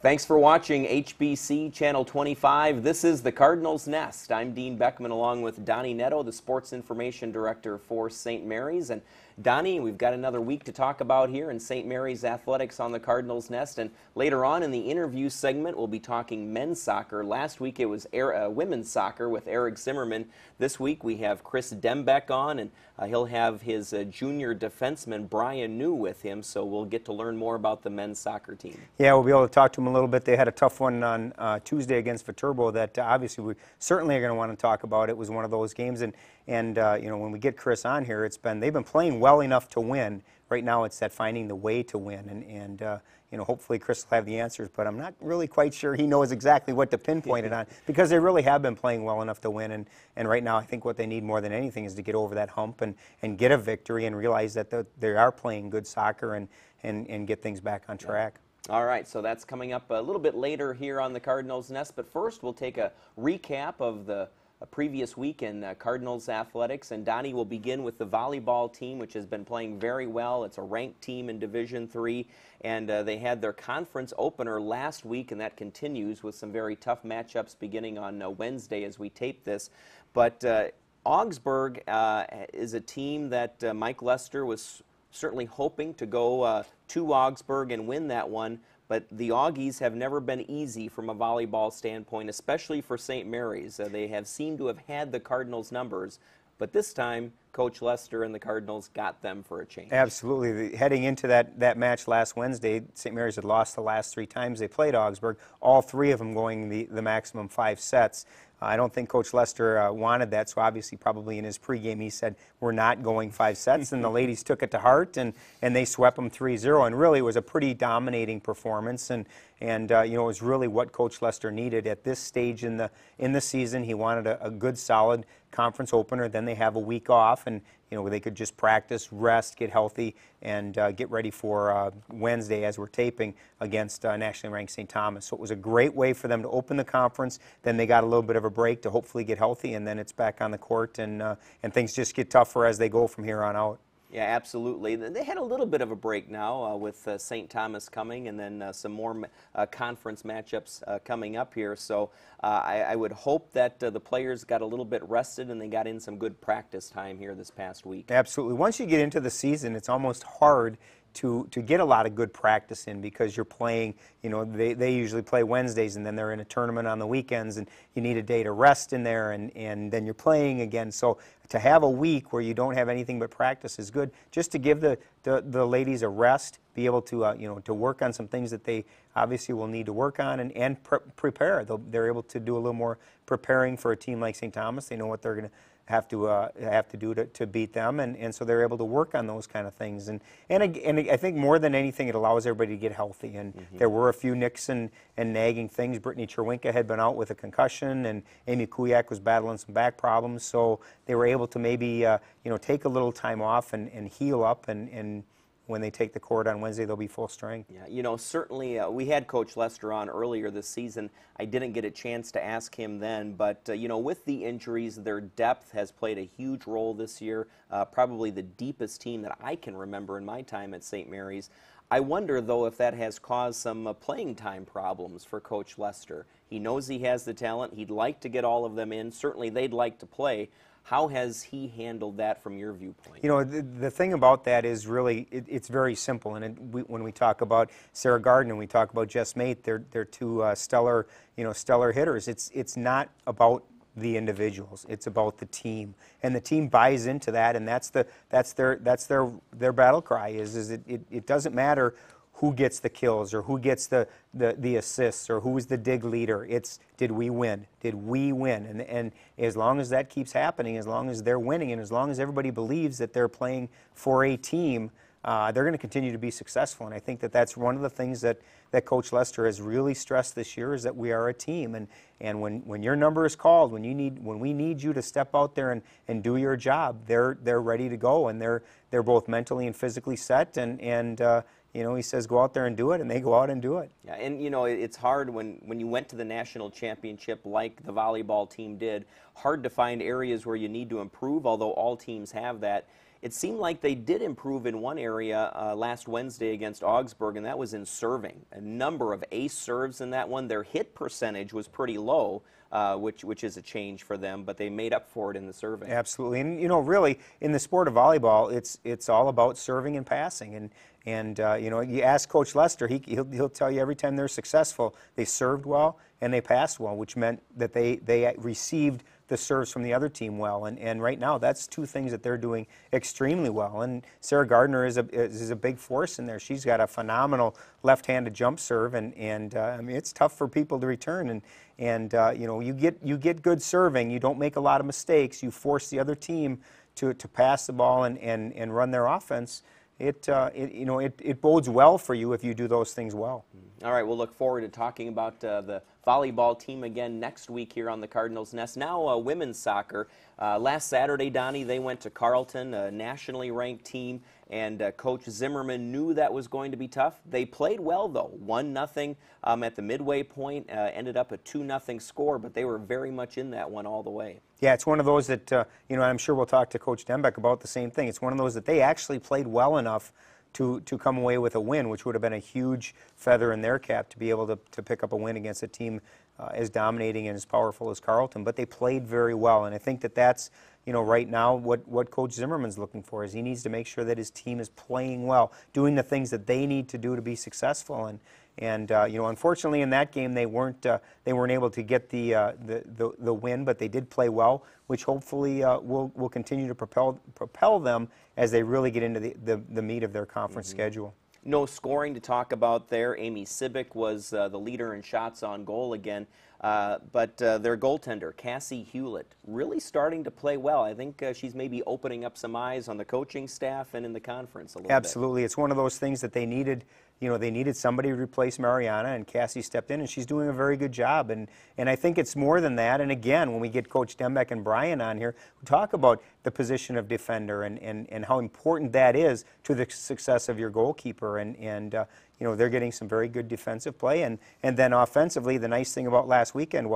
Thanks for watching HBC Channel 25. This is the Cardinals Nest. I'm Dean Beckman along with Donny Nadeau, the Sports Information Director for St. Mary's. And Donny, we've got another week to talk about here in St. Mary's athletics on the Cardinals Nest. And later on in the interview segment, we'll be talking men's soccer. Last week it was women's soccer with Eric Zimmerman. This week we have Chris Dembiec on, and he'll have his junior defenseman Bryan Neu with him. So we'll get to learn more about the men's soccer team. Yeah, we'll be able to talk to him a little bit. They had a tough one on Tuesday against Viterbo that obviously we certainly are going to want to talk about. It was one of those games, and you know, when we get Chris on here, they've been playing well enough to win. Right now, it's that finding the way to win, and you know, hopefully Chris will have the answers, but I'm not really quite sure he knows exactly what to pinpoint it on, because they really have been playing well enough to win, and right now I think what they need more than anything is to get over that hump and get a victory and realize that they are playing good soccer and get things back on track. All right, so that's coming up a little bit later here on the Cardinals Nest, but first we'll take a recap of the previous week in Cardinals athletics, and Donny will begin with the volleyball team, which has been playing very well. It's a ranked team in Division III, and they had their conference opener last week, and that continues with some very tough matchups beginning on Wednesday as we tape this. But Augsburg is a team that Mike Lester was certainly hoping to go to Augsburg and win that one, but the Augies have never been easy from a volleyball standpoint, especially for St. Mary's. They have seemed to have had the Cardinals' numbers, but this time Coach Lester and the Cardinals got them for a change. Absolutely. Heading into that match last Wednesday, St. Mary's had lost the last 3 times they played Augsburg, all 3 of them going the maximum 5 sets. I don't think Coach Lester wanted that, so obviously probably in his pregame he said, we're not going 5 sets, and the ladies took it to heart, and they swept them 3-0, and really it was a pretty dominating performance, and you know, it was really what Coach Lester needed at this stage in the season. He wanted a good, solid conference opener. Then they have a week off, and you know, where they could just practice, rest, get healthy, and get ready for Wednesday as we're taping against nationally ranked St. Thomas. So it was a great way for them to open the conference. Then they got a little bit of a break to hopefully get healthy, and then it's back on the court, and things just get tougher as they go from here on out. Yeah, absolutely. They had a little bit of a break now with St. Thomas coming, and then some more conference matchups coming up here. So I would hope that the players got a little bit rested and they got in some good practice time here this past week. Absolutely. Once you get into the season, it's almost hard to get a lot of good practice in, because you're playing, you know, they usually play Wednesdays, and then they're in a tournament on the weekends, and you need a day to rest in there, and then you're playing again. So to have a week where you don't have anything but practice is good, just to give the ladies a rest, be able to you know, to work on some things that they obviously will need to work on, and prepare. They're able to do a little more preparing for a team like St. Thomas. They know what they're going to have to do to beat them, and so they're able to work on those kind of things. And I think more than anything, it allows everybody to get healthy. And there were a few nicks and nagging things. Brittany Cherwinka had been out with a concussion, and Amy Kuyak was battling some back problems. So they were able to maybe you know, take a little time off and heal up, and when they take the court on Wednesday, they'll be full strength. Yeah, you know, certainly we had Coach Lester on earlier this season. I didn't get a chance to ask him then, but you know, with the injuries, their depth has played a huge role this year, probably the deepest team that I can remember in my time at St. Mary's. I wonder, though, if that has caused some playing time problems for Coach Lester. He knows he has the talent. He'd like to get all of them in. Certainly, they'd like to play. How has he handled that from your viewpoint? You know, the thing about that is really, it's very simple. And when we talk about Sarah Gardner and we talk about Jess Mate, they're 2 stellar hitters. It's not about the individuals. It's about the team, and the team buys into that, and that's their battle cry. It doesn't matter who gets the kills or who gets the assists or who is the dig leader. It's, did we win? Did we win? And as long as that keeps happening, as long as they're winning, and as long as everybody believes that they're playing for a team, they're going to continue to be successful. And I think that that's one of the things that Coach Lester has really stressed this year, is that we are a team. And when your number is called, when we need you to step out there and do your job, they're ready to go, and they're both mentally and physically set, and you know, he says go out there and do it, and they go out and do it. Yeah, and you know, it's hard when you went to the national championship like the volleyball team did, hard to find areas where you need to improve, although all teams have that. it seemed like they did improve in one area last Wednesday against Augsburg, and that was in serving. A number of ace serves in that one. Their hit percentage was pretty low, which is a change for them, but they made up for it in the serving. Absolutely, and you know, really, in the sport of volleyball, it's all about serving and passing, and you know, you ask Coach Lester, he'll tell you every time they're successful, they served well and they passed well, which meant that they received the serves from the other team well, and right now that's two things that they're doing extremely well. And Sarah Gardner is a big force in there. She's got a phenomenal left-handed jump serve, and I mean, it's tough for people to return. And you know, you get good serving. You don't make a lot of mistakes. You force the other team to pass the ball and run their offense. It bodes well for you if you do those things well. All right, we'll look forward to talking about the volleyball team again next week here on the Cardinals Nest. Now women's soccer. Last Saturday, Donnie, they went to Carleton, a nationally ranked team, and Coach Zimmerman knew that was going to be tough. They played well, though. 1-0 at the midway point, ended up a 2-0 score, but they were very much in that one all the way. Yeah, it's one of those that, you know, I'm sure we'll talk to Coach Dembiec about the same thing. It's one of those that they actually played well enough to come away with a win, which would have been a huge feather in their cap to be able to pick up a win against a team as dominating and as powerful as Carleton. But they played very well, and I think that's, you know, right now what Coach Zimmerman's looking for is he needs to make sure that his team is playing well, doing the things that they need to do to be successful. And you know, unfortunately, in that game, they weren't able to get the win, but they did play well, which hopefully will continue to propel them as they really get into the meat of their conference schedule. No scoring to talk about there. Amy Sibic was the leader in shots on goal again. But their goaltender, Cassie Hewlett, really starting to play well. I think she's maybe opening up some eyes on the coaching staff and in the conference a little bit. Absolutely. It's one of those things that they needed. You know, they needed somebody to replace Mariana, and Cassie stepped in, and she's doing a very good job. And I think it's more than that. And again, when we get Coach Dembiec and Bryan on here, we talk about the position of defender and how important that is to the success of your goalkeeper. And you know, they're getting some very good defensive play. And then offensively, the nice thing about last weekend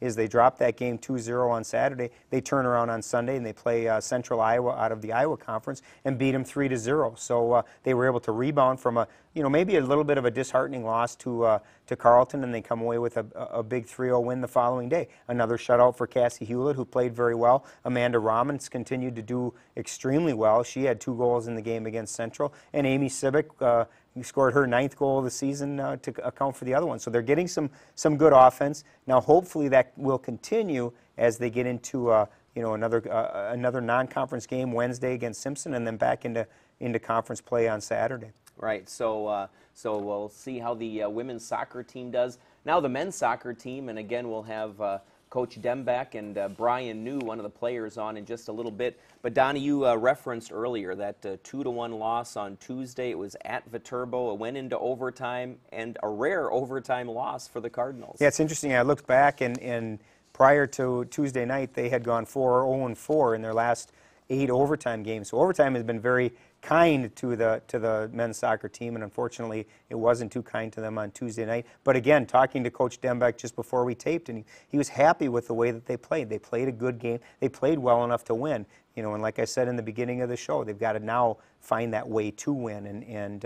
is they dropped that game 2-0 on Saturday. They turn around on Sunday and they play Central Iowa out of the Iowa Conference and beat them 3-0. So they were able to rebound from a, you know, maybe a little bit of a disheartening loss to Carleton, and they come away with a big 3-0 win the following day. Another shutout for Cassie Hewlett, who played very well. Amanda Rahman's continued to do extremely well. She had 2 goals in the game against Central. And Amy Sibic scored her 9th goal of the season to account for the other one. So they're getting some good offense. Now hopefully that will continue as they get into you know, another non-conference game Wednesday against Simpson, and then back into conference play on Saturday. Right, so we'll see how the women's soccer team does. Now the men's soccer team, and again we'll have Coach Dembiec and Bryan Neu, one of the players, on in just a little bit. But Donnie, you referenced earlier that 2-1 loss on Tuesday. It was at Viterbo. It went into overtime, and a rare overtime loss for the Cardinals. Yeah, it's interesting. I looked back, and prior to Tuesday night, they had gone 4-0-4 in their last 8 overtime games. So overtime has been very kind to the men's soccer team, and unfortunately it wasn't too kind to them on Tuesday night. But again, talking to Coach Dembiec just before we taped, and he was happy with the way that they played. They played a good game. They played well enough to win. You know, and like I said in the beginning of the show, they've got to now find that way to win, and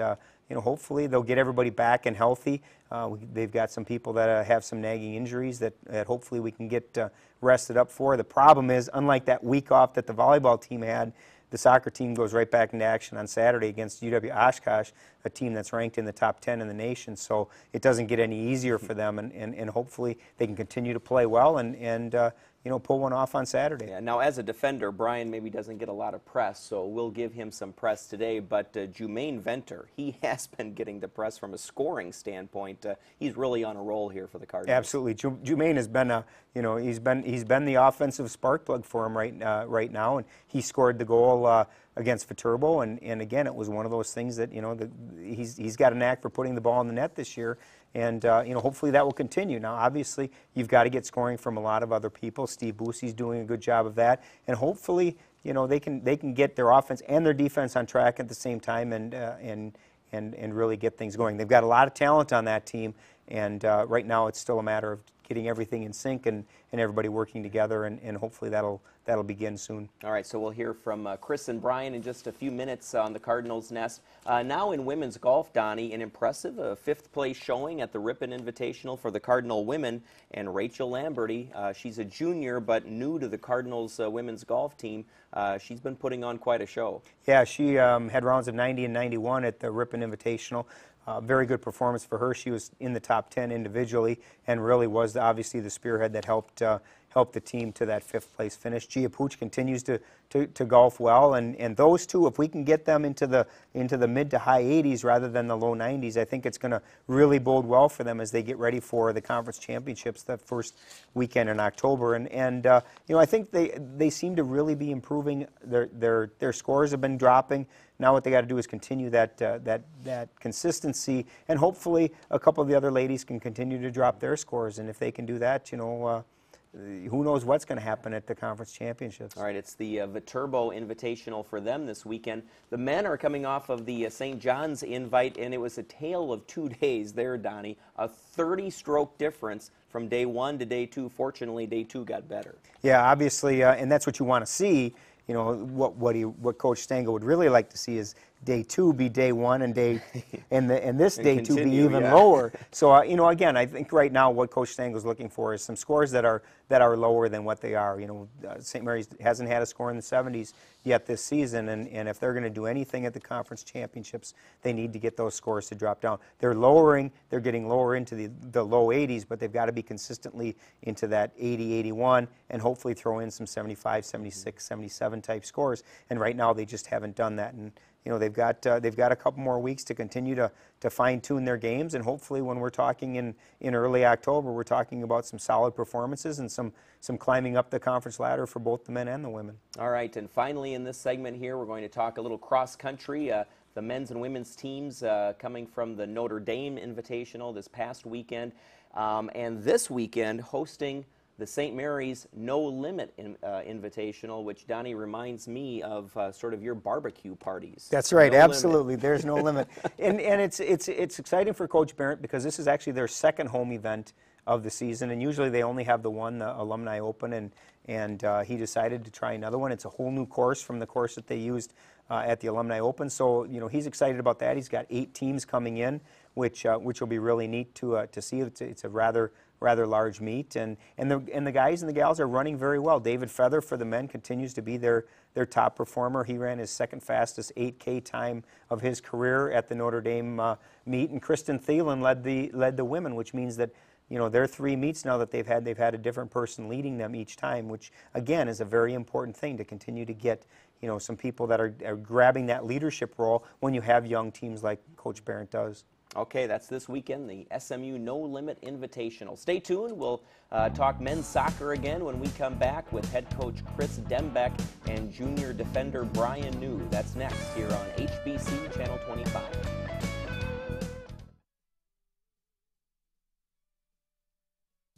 you know, hopefully they'll get everybody back and healthy. They've got some people that have some nagging injuries that hopefully we can get rested up for. The problem is, unlike that week off that the volleyball team had, the soccer team goes right back into action on Saturday against UW Oshkosh, a team that's ranked in the top 10 in the nation. So it doesn't get any easier for them, and hopefully they can continue to play well and you know, pull one off on Saturday. Yeah, now, as a defender, Bryan maybe doesn't get a lot of press, so we'll give him some press today. But Jumaine Venter, he has been getting the press from a scoring standpoint. He's really on a roll here for the Cardinals. Absolutely, Jumaine has been you know, he's been the offensive spark plug for him right now, and he scored the goal against Viterbo, and again, it was one of those things that, you know, he's got a knack for putting the ball in the net this year. And you know, hopefully that will continue. Now, obviously, you've got to get scoring from a lot of other people. Steve Busey's doing a good job of that, and hopefully, you know, they can get their offense and their defense on track at the same time, and really get things going. They've got a lot of talent on that team, and right now it's still a matter of getting everything in sync and everybody working together, and hopefully that'll that'll begin soon. All right, so we'll hear from Chris and Bryan in just a few minutes on the Cardinals Nest. Now in women's golf, Donnie, an impressive fifth-place showing at the Ripon Invitational for the Cardinal women. And Rachel Lamberty, she's a junior but new to the Cardinals women's golf team. She's been putting on quite a show. Yeah, she had rounds of 90 and 91 at the Ripon Invitational. Very good performance for her. She was in the top 10 individually and really was obviously the spearhead that helped the team to that fifth-place finish. Gia Pooch continues to golf well, and those two, if we can get them into the mid to high 80s rather than the low 90s, I think it's going to really bode well for them as they get ready for the conference championships that first weekend in October. And you know, I think they seem to really be improving. Their scores have been dropping. Now what they got to do is continue that consistency, and hopefully a couple of the other ladies can continue to drop their scores. And if they can do that, you know, who knows what's going to happen at the conference championships. All right, it's the Viterbo Invitational for them this weekend. The men are coming off of the St. John's invite, and it was a tale of 2 days there, Donnie. A 30-stroke difference from day 1 to day 2. Fortunately, day 2 got better. Yeah, obviously, and that's what you want to see. You know, what Coach Stengel would really like to see is day 2 be day 1 and this day 2 be even lower. So you know, again, I think right now what Coach Stengel is looking for is some scores that are lower than what they are. You know, St. Mary's hasn't had a score in the 70s yet this season, and if they're going to do anything at the conference championships, they need to get those scores to drop down. They're getting lower into the low 80s, but they've got to be consistently into that 80, 81, and hopefully throw in some 75, 76, 77 type scores. And right now they just haven't done that. And you know, they've got a couple more weeks to continue to fine-tune their games, and hopefully when we're talking in early October, we're talking about some solid performances and some climbing up the conference ladder for both the men and the women. All right, and finally in this segment here, we're going to talk a little cross-country. The men's and women's teams coming from the Notre Dame Invitational this past weekend, and this weekend hosting the St. Mary's No Limit Invitational, which, Donnie, reminds me of sort of your barbecue parties. That's right, absolutely. There's no limit. And it's exciting for Coach Barrett because this is actually their second home event of the season, and usually they only have the one, the Alumni Open, and he decided to try another one. It's a whole new course from the course that they used at the Alumni Open, so you know, he's excited about that. He's got 8 teams coming in, which will be really neat to see. It's a rather large meet, and the guys and the gals are running very well. David Feather for the men continues to be their top performer. He ran his second fastest 8K time of his career at the Notre Dame meet, and Kristen Thielen led the women, which means that, you know, their 3 meets now that they've had a different person leading them each time, which again is a very important thing to continue to get, you know, some people that are grabbing that leadership role when you have young teams like Coach Barrett does. Okay, that's this weekend, the SMU No Limit Invitational. Stay tuned. We'll talk men's soccer again when we come back with head coach Chris Dembiec and junior defender Bryan Neu. That's next here on HBC Channel 25.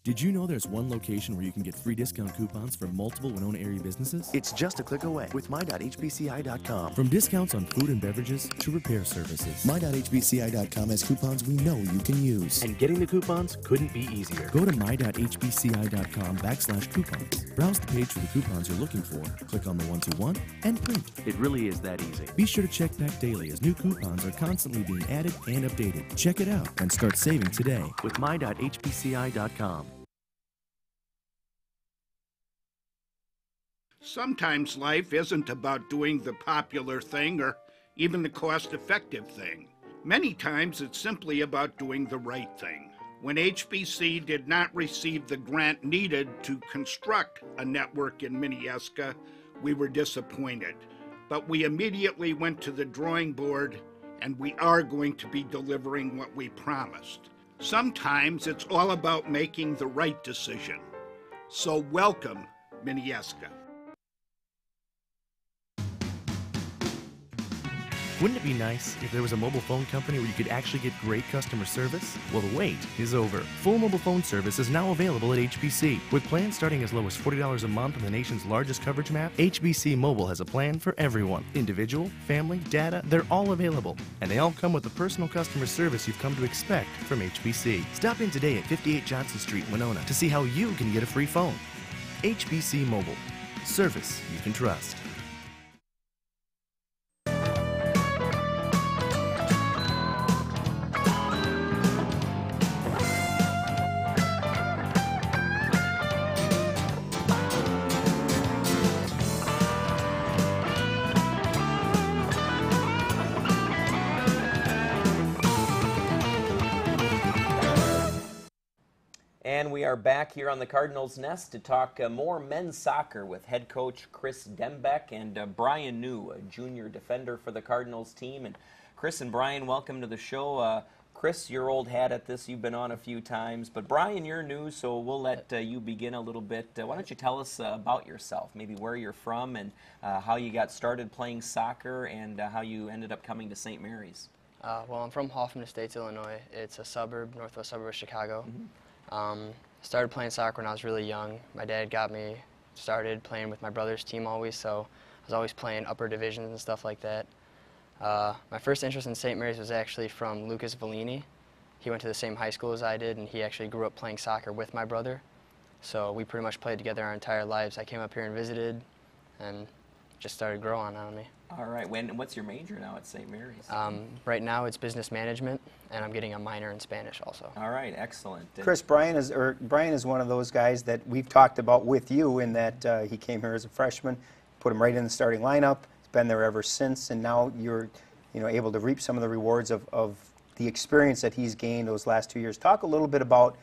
Did you know there's one location where you can get free discount coupons for multiple Winona area businesses? It's just a click away with my.hbci.com. From discounts on food and beverages to repair services, my.hbci.com has coupons we know you can use. And getting the coupons couldn't be easier. Go to my.hbci.com/coupons. Browse the page for the coupons you're looking for, click on the ones you want, and print. It really is that easy. Be sure to check back daily as new coupons are constantly being added and updated. Check it out and start saving today with my.hbci.com. Sometimes life isn't about doing the popular thing or even the cost-effective thing. Many times it's simply about doing the right thing. When HBC did not receive the grant needed to construct a network in Minneska, we were disappointed. But we immediately went to the drawing board, and we are going to be delivering what we promised. Sometimes it's all about making the right decision. So welcome, Minneska. Wouldn't it be nice if there was a mobile phone company where you could actually get great customer service? Well, the wait is over. Full mobile phone service is now available at HBC. With plans starting as low as $40 a month on the nation's largest coverage map, HBC Mobile has a plan for everyone. Individual, family, data, they're all available. And they all come with the personal customer service you've come to expect from HBC. Stop in today at 58 Johnson Street, Winona to see how you can get a free phone. HBC Mobile. Service you can trust. And we are back here on the Cardinals Nest to talk more men's soccer with head coach Chris Dembiec and Bryan Neu, a junior defender for the Cardinals team. And Chris and Bryan, welcome to the show. Chris, your old hat at this, you've been on a few times. But Bryan, you're new, so we'll let you begin a little bit. Why don't you tell us about yourself, maybe where you're from and how you got started playing soccer and how you ended up coming to St. Mary's. Well, I'm from Hoffman Estates, Illinois. It's a suburb, northwest suburb of Chicago. Started playing soccer when I was really young. My dad got me started playing with my brother's team always, so I was always playing upper divisions and stuff like that. My first interest in St. Mary's was actually from Lucas Vellini. He went to the same high school as I did, and he actually grew up playing soccer with my brother. So we pretty much played together our entire lives. I came up here and visited, and just started growing on me. All right. What's your major now at St. Mary's? Right now it's business management, and I'm getting a minor in Spanish also. All right. Excellent. Chris, Bryan is one of those guys that we've talked about with you in that he came here as a freshman, put him right in the starting lineup. He's been there ever since, and now you're able to reap some of the rewards of the experience that he's gained those last 2 years. Talk a little bit about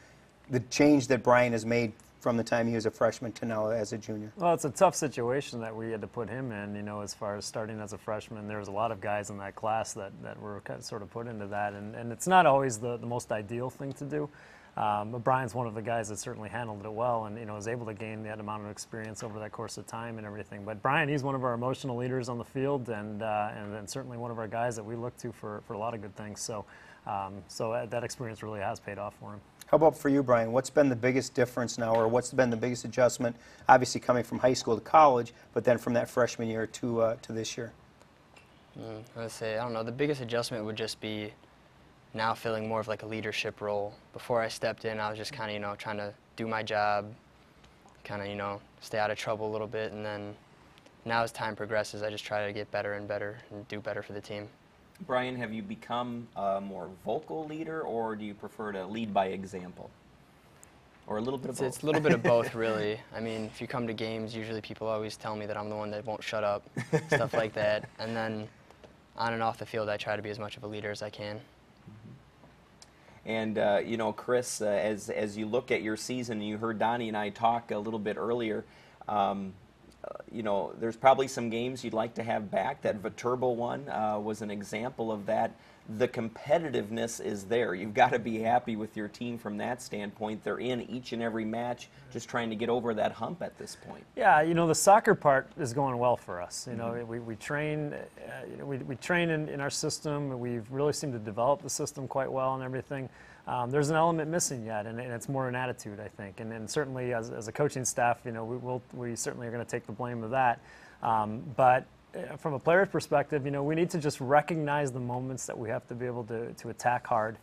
the change that Bryan has made from the time he was a freshman to now as a junior. Well, it's a tough situation that we had to put him in, as far as starting as a freshman. There was a lot of guys in that class that were sort of put into that, and it's not always the most ideal thing to do. But Bryan's one of the guys that certainly handled it well and, was able to gain that amount of experience over that course of time and everything. But Bryan, he's one of our emotional leaders on the field and certainly one of our guys that we look to for a lot of good things. So that experience really has paid off for him. How about for you, Bryan? What's been the biggest difference now, or what's been the biggest adjustment, obviously coming from high school to college, but then from that freshman year to this year? I don't know, the biggest adjustment would just be now feeling more of like a leadership role. Before I stepped in, I was just kind of, trying to do my job, kind of, stay out of trouble a little bit, and then now as time progresses, I just try to get better and better and do better for the team. Bryan, have you become a more vocal leader, or do you prefer to lead by example? Or a little bit of both? It's a little bit of both, really. I mean, if you come to games, usually people always tell me that I'm the one that won't shut up, stuff like that. And then on and off the field, I try to be as much of a leader as I can. And, Chris, as you look at your season, you heard Donny and I talk a little bit earlier, there's probably some games you'd like to have back. That Viterbo one was an example of that. The competitiveness is there. You've got to be happy with your team from that standpoint. They're in each and every match, just trying to get over that hump at this point. Yeah, the soccer part is going well for us. We train, we train in our system. We've really seemed to develop the system quite well and everything. There's an element missing yet, and it's more an attitude, I think. And certainly, as a coaching staff, we certainly are going to take the blame of that. But from a player's perspective, we need to just recognize the moments that we have to be able to attack hard,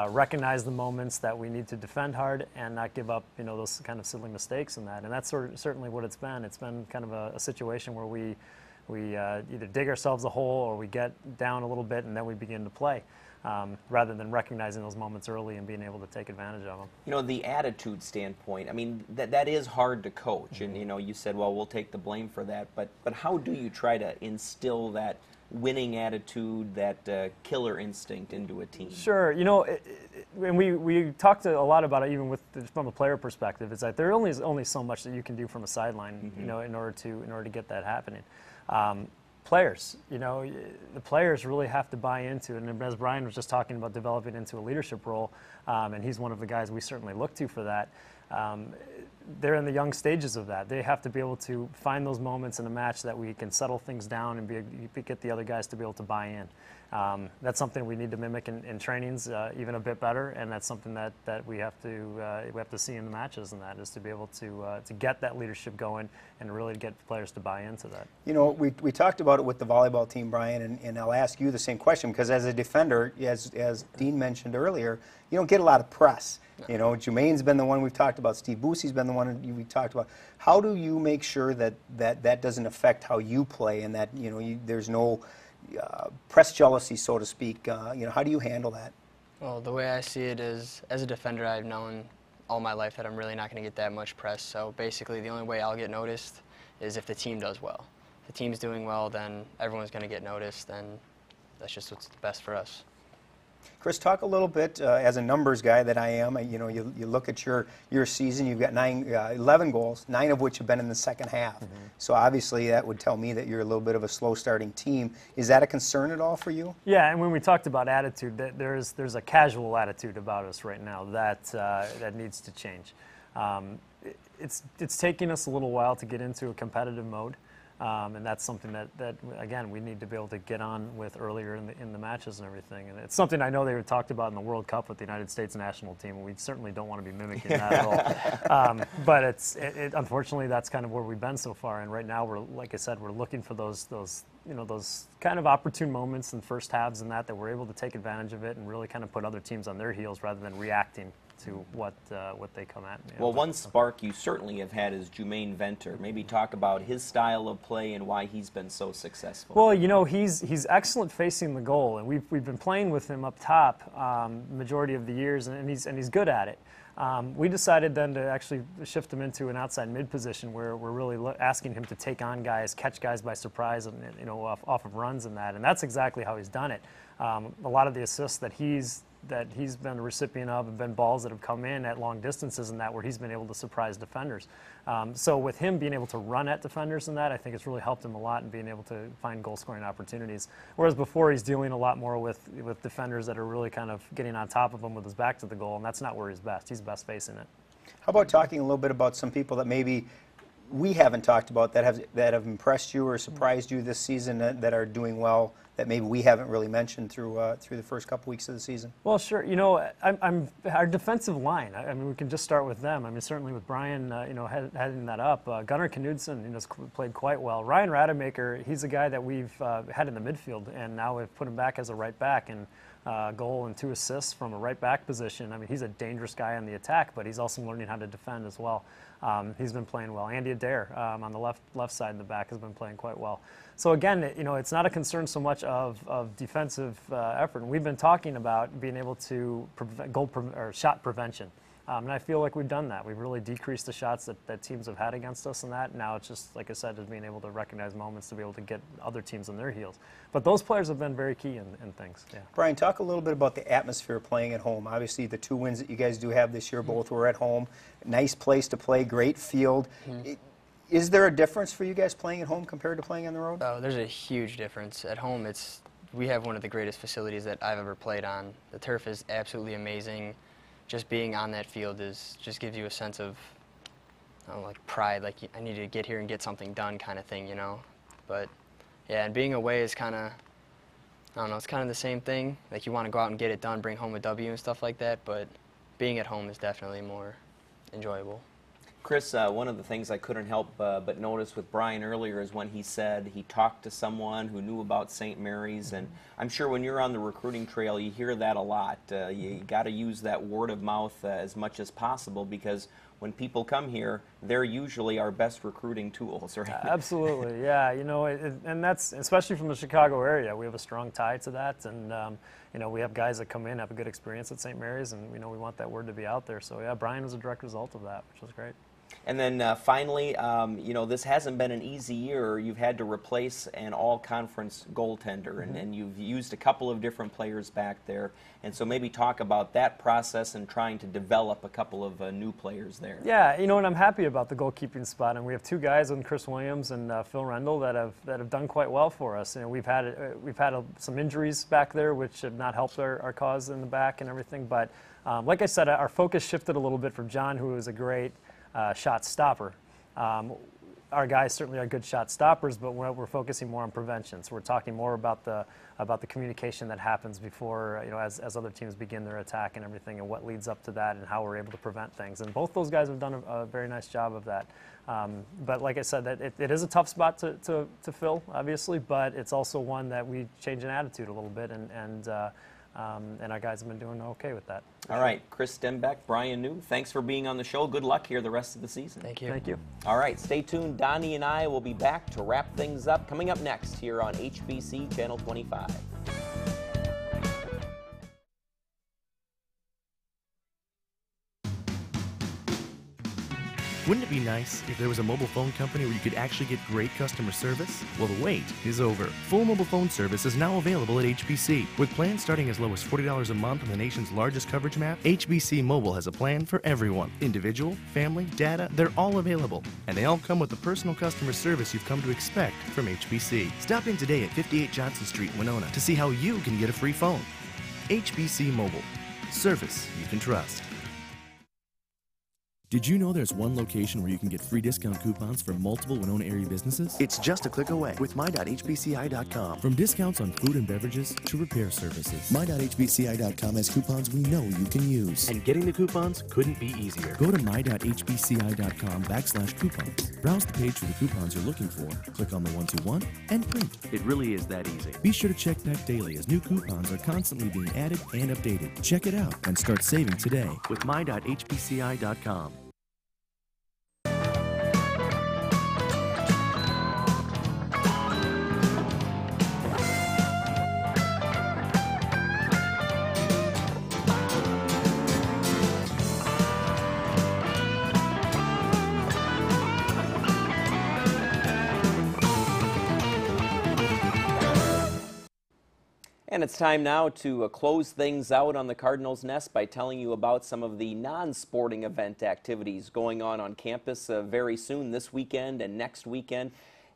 recognize the moments that we need to defend hard, and not give up, those kind of silly mistakes in that. And that's certainly what it's been. It's been kind of a situation where we either dig ourselves a hole or we get down a little bit and then we begin to play. Rather than recognizing those moments early and being able to take advantage of them. The attitude standpoint, I mean, that is hard to coach. And, you said, well, we'll take the blame for that. But how do you try to instill that winning attitude, that killer instinct into a team? Sure. And we talked a lot about it even from a player perspective. It's like there is only so much that you can do from a sideline, in order to get that happening. Players, the players really have to buy into it. And as Bryan was just talking about developing into a leadership role, and he's one of the guys we certainly look to for that, they're in the young stages of that. They have to be able to find those moments in a match that we can settle things down and get the other guys to be able to buy in. That's something we need to mimic in trainings even a bit better, and that's something that we have to see in the matches, and that is to be able to get that leadership going and really get players to buy into that. You know, we talked about it with the volleyball team, Bryan, and I'll ask you the same question, because as a defender, as Dean mentioned earlier, you don't get a lot of press. You know, Jermaine's been the one we've talked about. Steve Boosie's been the one we talked about. How do you make sure that doesn't affect how you play, and that, you know, there's no press jealousy, so to speak? You know, how do you handle that? Well, the way I see it is, as a defender, I've known all my life that I'm really not going to get that much press. So basically, the only way I'll get noticed is if the team does well. If the team's doing well, then everyone's going to get noticed, and that's just what's best for us. Chris, talk a little bit, as a numbers guy that I am, you know, you look at your season, you've got 11 goals, 9 of which have been in the second half. So obviously that would tell me that you're a little bit of a slow starting team. Is that a concern at all for you? Yeah, and when we talked about attitude, there's a casual attitude about us right now that needs to change. It's taking us a little while to get into a competitive mode. And that's something that again, we need to be able to get on with earlier in the matches and everything. And it's something I know they were talked about in the World Cup with the United States national team, and we certainly don't want to be mimicking that at all. But unfortunately, that's kind of where we've been so far. And right now, like I said, we're looking for those kind of opportune moments in first halves and that we're able to take advantage of it and really kind of put other teams on their heels rather than reacting to what they come at. Well, one spark you certainly have had is Jermaine Venter. Maybe talk about his style of play and why he's been so successful. Well, you know, he's excellent facing the goal, and we've been playing with him up top the majority of the years, and he's good at it. We decided then to actually shift him into an outside mid position where we're really asking him to take on guys, catch guys by surprise, and off of runs and that, and that's exactly how he's done it. A lot of the assists that he's been a recipient of have been balls that have come in at long distances and that where he's been able to surprise defenders. So with him being able to run at defenders and that, I think it's really helped him a lot in being able to find goal-scoring opportunities. Whereas before, he's dealing a lot more with defenders that are really kind of getting on top of him with his back to the goal, and that's not where he's best. He's best facing it. How about talking a little bit about some people that maybe we haven't talked about that have impressed you or surprised you this season, that are doing well, that maybe we haven't really mentioned through the first couple weeks of the season? Well, sure. You know, our defensive line. I mean, we can just start with them. I mean, certainly with Bryan, heading that up. Gunnar Knudsen, has played quite well. Ryan Rademacher, he's a guy that we've had in the midfield, and now we've put him back as a right back, and goal and 2 assists from a right back position. I mean, he's a dangerous guy on the attack, but he's also learning how to defend as well. He's been playing well. Andy Adair on the left side in the back has been playing quite well. So again, it's not a concern so much of defensive effort. And we've been talking about being able to prevent shot prevention. And I feel like we've done that. We've really decreased the shots that teams have had against us and that. Now it's just, like I said, just being able to recognize moments to be able to get other teams on their heels. But those players have been very key in things. Yeah. Bryan, talk a little bit about the atmosphere playing at home. Obviously, the 2 wins that you guys do have this year, both were at home. Nice place to play, great field. Is there a difference for you guys playing at home compared to playing on the road? Oh, there's a huge difference. At home, we have one of the greatest facilities that I've ever played on. The turf is absolutely amazing. Just being on that field just gives you a sense of, like pride, like I need to get here and get something done kind of thing, But yeah, and being away is kind of, I don't know, it's kind of the same thing. Like you want to go out and get it done, bring home a W and stuff like that, but being at home is definitely more enjoyable. Chris, one of the things I couldn't help but notice with Bryan earlier is when he said he talked to someone who knew about St. Mary's, and I'm sure when you're on the recruiting trail you hear that a lot. You got to use that word of mouth as much as possible, because when people come here, they're usually our best recruiting tools, right? Absolutely, yeah. And that's especially from the Chicago area. We have a strong tie to that, and we have guys that come in, have a good experience at St. Mary's, and we want that word to be out there. So yeah, Bryan was a direct result of that, which was great. And then finally, this hasn't been an easy year. You've had to replace an all-conference goaltender, and you've used a couple of different players back there. And so maybe talk about that process and trying to develop a couple of new players there. Yeah, and I'm happy about the goalkeeping spot. And we have 2 guys, in Chris Williams and Phil Rendell, that have done quite well for us. We've had some injuries back there, which have not helped our cause in the back and everything. But like I said, our focus shifted a little bit from John, who was a great shot stopper. our guys certainly are good shot stoppers, but we're focusing more on prevention. So we're talking more about the communication that happens before, as other teams begin their attack and everything, and what leads up to that, and how we're able to prevent things. And both those guys have done a very nice job of that. But like I said, it is a tough spot to fill, obviously, but it's also one that we change an attitude a little bit, and our guys have been doing okay with that. All right, Chris Dembiec, Bryan Neu, thanks for being on the show. Good luck here the rest of the season. Thank you. Thank you. All right, stay tuned. Donny and I will be back to wrap things up. Coming up next here on HBC Channel 25. Wouldn't it be nice if there was a mobile phone company where you could actually get great customer service? Well, the wait is over. Full mobile phone service is now available at HBC. With plans starting as low as $40 a month on the nation's largest coverage map, HBC Mobile has a plan for everyone. Individual, family, data, they're all available. And they all come with the personal customer service you've come to expect from HBC. Stop in today at 58 Johnson Street, Winona, to see how you can get a free phone. HBC Mobile. Service you can trust. Did you know there's one location where you can get free discount coupons for multiple Winona area businesses? It's just a click away with my.hbci.com. From discounts on food and beverages to repair services. My.hbci.com has coupons we know you can use. And getting the coupons couldn't be easier. Go to my.hbci.com/coupons. Browse the page for the coupons you're looking for, click on the ones you want, and print. It really is that easy. Be sure to check back daily as new coupons are constantly being added and updated. Check it out and start saving today With my.hbci.com. And it's time now to close things out on the Cardinals Nest by telling you about some of the non-sporting event activities going on campus very soon, this weekend and next weekend.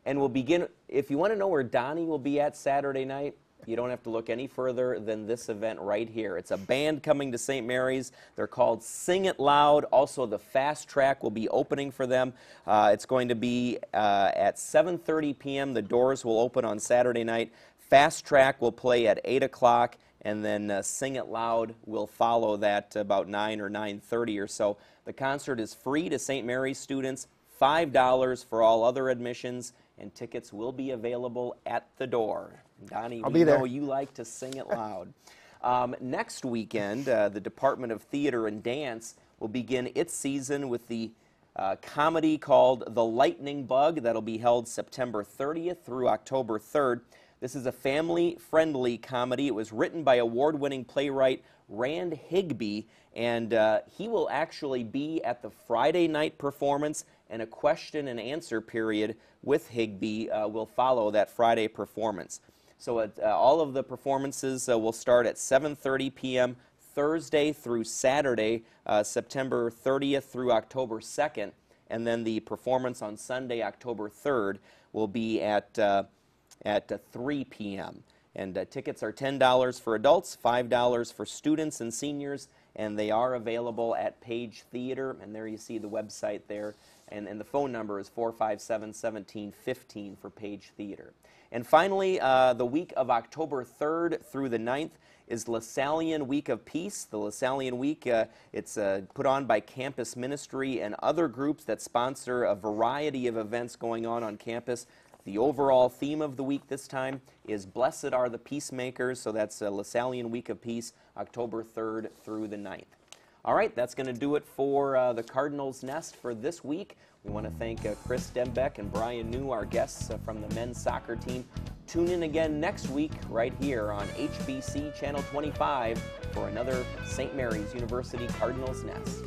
And we'll begin, if you want to know where Donny will be at Saturday night, you don't have to look any further than this event right here. It's a band coming to St. Mary's. They're called Sing It Loud. Also, the Fast Track will be opening for them. It's going to be at 7:30 p.m. The doors will open on Saturday night. Fast Track will play at 8 o'clock, and then Sing It Loud will follow that about 9 or 9:30 or so. The concert is free to St. Mary's students, $5 for all other admissions, and tickets will be available at the door. Donny, we know you like to sing it loud. Next weekend, the Department of Theater and Dance will begin its season with the comedy called The Lightning Bug. That'll be held September 30th through October 3rd. This is a family-friendly comedy. It was written by award-winning playwright Rand Higby, and he will actually be at the Friday night performance, and a question and answer period with Higby will follow that Friday performance. So all of the performances will start at 7:30 p.m. Thursday through Saturday, September 30th through October 2nd, and then the performance on Sunday, October 3rd, will be at 3 p.m. And tickets are $10 for adults, $5 for students and seniors, and they are available at Page Theater. And there you see the website there, and the phone number is 457-1715 for Page Theater. And finally, the week of October 3rd through the 9th is LaSallian Week of Peace. The LaSallian Week, it's put on by Campus Ministry and other groups that sponsor a variety of events going on campus. The overall theme of the week this time is Blessed Are the Peacemakers, so that's LaSallian Week of Peace, October 3rd through the 9th. All right, that's going to do it for the Cardinals Nest for this week. We want to thank Chris Dembiec and Bryan Neu, our guests from the men's soccer team. Tune in again next week right here on HBC Channel 25 for another St. Mary's University Cardinals Nest.